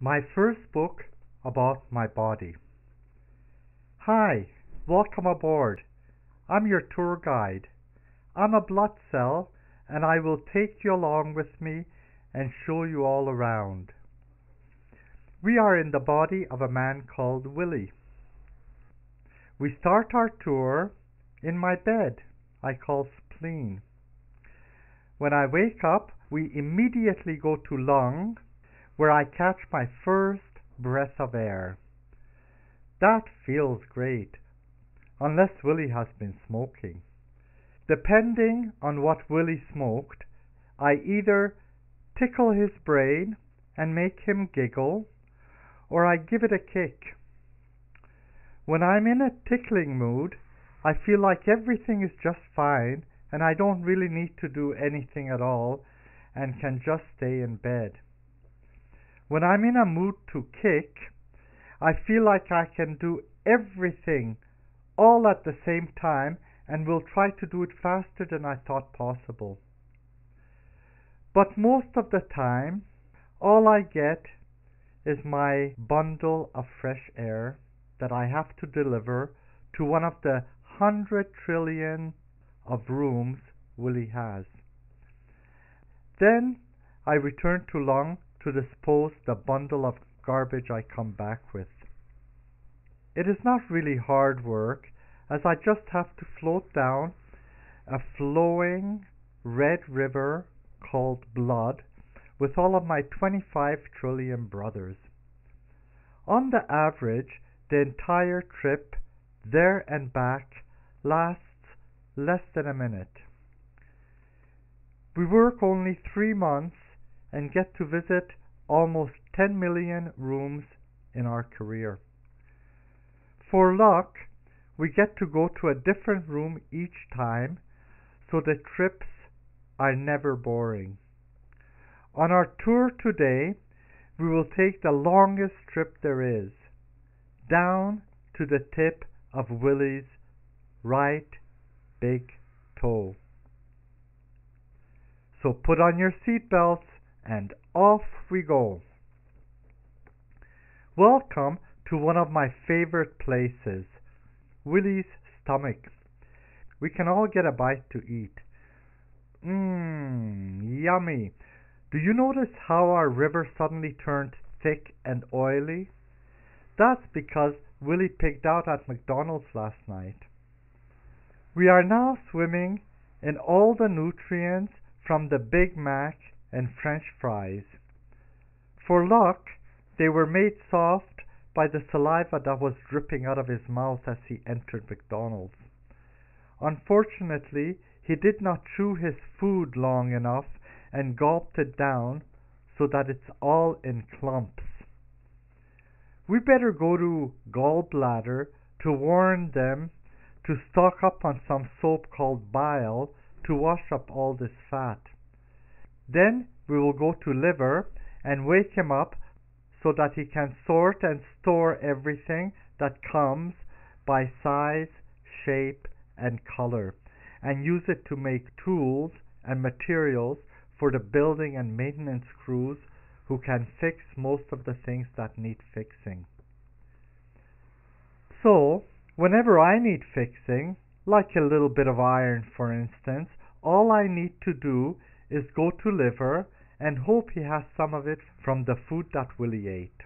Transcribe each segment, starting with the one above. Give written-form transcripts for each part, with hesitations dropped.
My first book about my body. Hi, welcome aboard. I'm your tour guide. I'm a blood cell, and I will take you along with me and show you all around. We are in the body of a man called Willie. We start our tour in my bed, I call spleen. When I wake up, we immediately go to lung, where I catch my first breath of air. That feels great, unless Willie has been smoking. Depending on what Willie smoked, I either tickle his brain and make him giggle, or I give it a kick. When I'm in a tickling mood, I feel like everything is just fine and I don't really need to do anything at all and can just stay in bed. When I'm in a mood to kick, I feel like I can do everything all at the same time and will try to do it faster than I thought possible. But most of the time, all I get is my bundle of fresh air that I have to deliver to one of the 100 trillion of rooms Willie has. Then I return to lung to dispose the bundle of garbage I come back with. It is not really hard work, as I just have to float down a flowing red river called blood with all of my 25 trillion brothers. On the average, the entire trip there and back lasts less than a minute. We work only 3 months and get to visit almost 10 million rooms in our career. For luck, we get to go to a different room each time, so the trips are never boring. On our tour today, we will take the longest trip there is, down to the tip of Willie's right big toe. So put on your seatbelts and off we go. Welcome to one of my favorite places, Willie's stomach. We can all get a bite to eat. Yummy. Do you notice how our river suddenly turned thick and oily? That's because Willie pigged out at McDonald's last night. We are now swimming in all the nutrients from the Big Mac and French fries. For luck, they were made soft by the saliva that was dripping out of his mouth as he entered McDonald's. Unfortunately, he did not chew his food long enough and gulped it down so that it's all in clumps. We better go to Gallbladder to warn them to stock up on some soap called bile to wash up all this fat. Then we will go to Liver and wake him up so that he can sort and store everything that comes by size, shape, and color, and use it to make tools and materials for the building and maintenance crews who can fix most of the things that need fixing. So, whenever I need fixing, like a little bit of iron for instance, all I need to do is go to Liver and hope he has some of it from the food that Willie ate.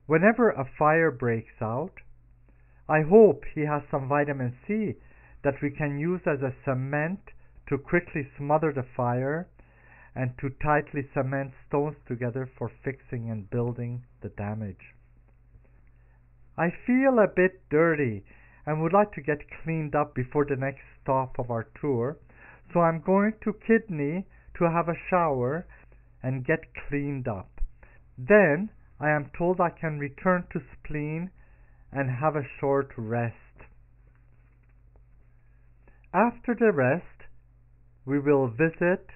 Whenever a fire breaks out, I hope he has some vitamin C that we can use as a cement to quickly smother the fire and to tightly cement stones together for fixing and building the damage. I feel a bit dirty and would like to get cleaned up before the next stop of our tour, so I'm going to Kidney to have a shower and get cleaned up. Then I am told I can return to Spleen and have a short rest. After the rest, we will visit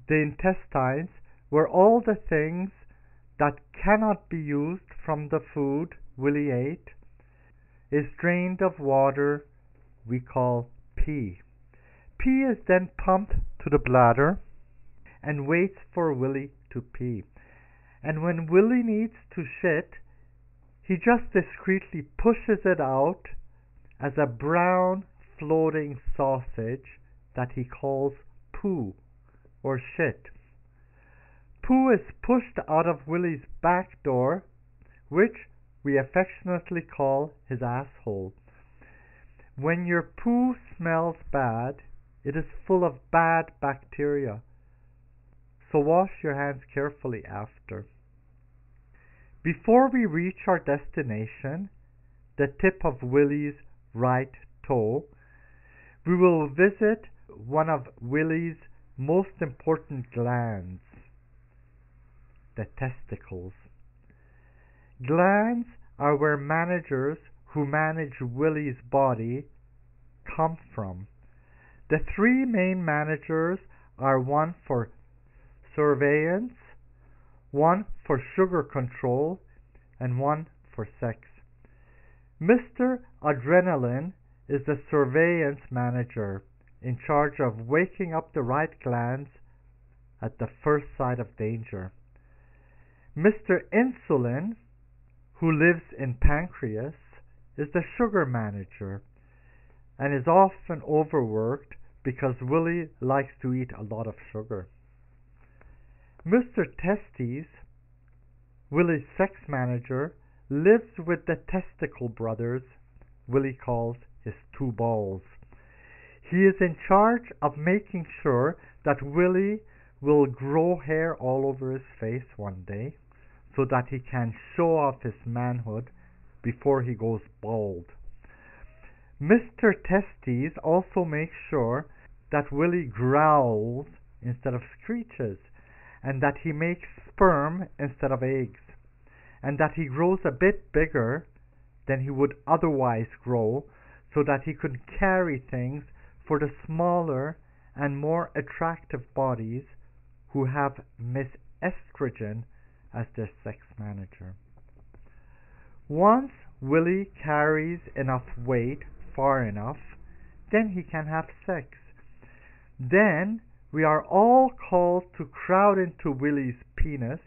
the intestines, where all the things that cannot be used from the food Willie ate is drained of water we call pee. Pee is then pumped to the bladder and waits for Willie to pee. And when Willie needs to shit, he just discreetly pushes it out as a brown floating sausage that he calls poo or shit. Poo is pushed out of Willie's back door, which we affectionately call his asshole. When your poo smells bad, it is full of bad bacteria, so wash your hands carefully after. Before we reach our destination, the tip of Willie's right toe, we will visit one of Willie's most important glands, the testicles. Glands are where managers who manage Willie's body come from. The three main managers are one for surveillance, one for sugar control, and one for sex. Mr. Adrenaline is the surveillance manager in charge of waking up the right glands at the first sign of danger. Mr. Insulin, who lives in pancreas, is the sugar manager and is often overworked because Willie likes to eat a lot of sugar. Mr. Testes, Willie's sex manager, lives with the testicle brothers Willie calls his two balls. He is in charge of making sure that Willie will grow hair all over his face one day so that he can show off his manhood before he goes bald. Mr. Testes also makes sure that Willie growls instead of screeches, and that he makes sperm instead of eggs, and that he grows a bit bigger than he would otherwise grow so that he could carry things for the smaller and more attractive bodies who have Miss Estrogen as their sex manager. Once Willie carries enough weight far enough, then he can have sex. Then we are all called to crowd into Willie's penis,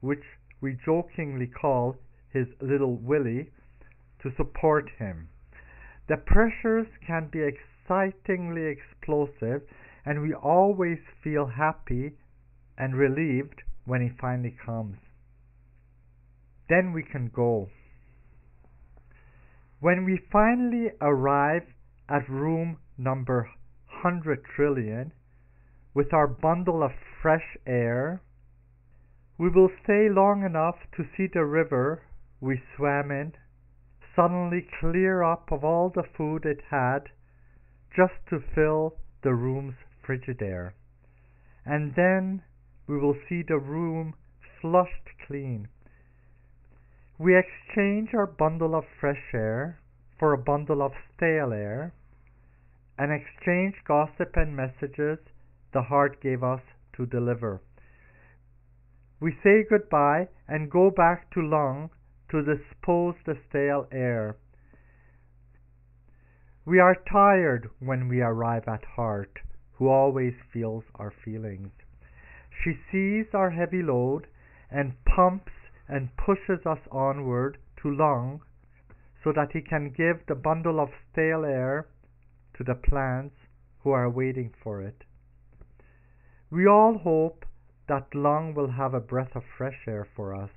which we jokingly call his little Willie, to support him. The pressures can be excitingly explosive, and we always feel happy and relieved when he finally comes. Then we can go. When we finally arrive at room number 100 trillion with our bundle of fresh air, we will stay long enough to see the river we swam in suddenly clear up of all the food it had just to fill the room's Frigidaire. And then we will see the room flushed clean. We exchange our bundle of fresh air for a bundle of stale air, and exchange gossip and messages the heart gave us to deliver. We say goodbye and go back to lung to dispose the stale air. We are tired when we arrive at heart, who always feels our feelings. She sees our heavy load and pumps and pushes us onward to lung so that he can give the bundle of stale air to the plants who are waiting for it. We all hope that lung will have a breath of fresh air for us.